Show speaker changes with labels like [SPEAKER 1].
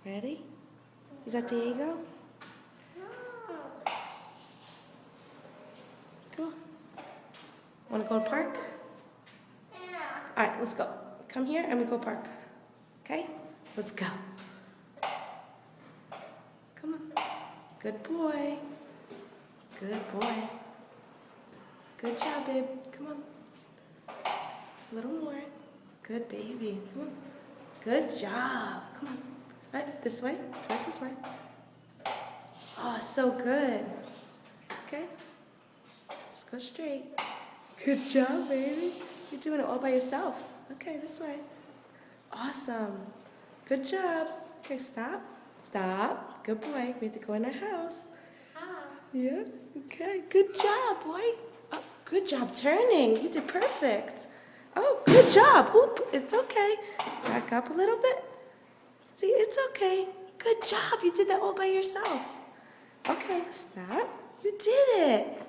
[SPEAKER 1] Ready? Is that Diego? Cool. Want to go to park? All right, let's go. Come here and we go park. Okay? Let's go. Come on. Good boy. Good boy. Good job, babe. Come on. A little more. Good baby. Come on. Good job. Come on. All right, this way. Twice this way. Oh, so good. Okay. Let's go straight. Good job, baby. You're doing it all by yourself. Okay, this way. Awesome. Good job. Okay, stop. Stop. Good boy. We have to go in our house. Yeah? Okay. Good job, boy. Oh, good job turning. You did perfect. Oh, good job. Oop, it's okay. Back up a little bit. See, it's okay. Good job. You did that all by yourself. Okay, stop. You did it.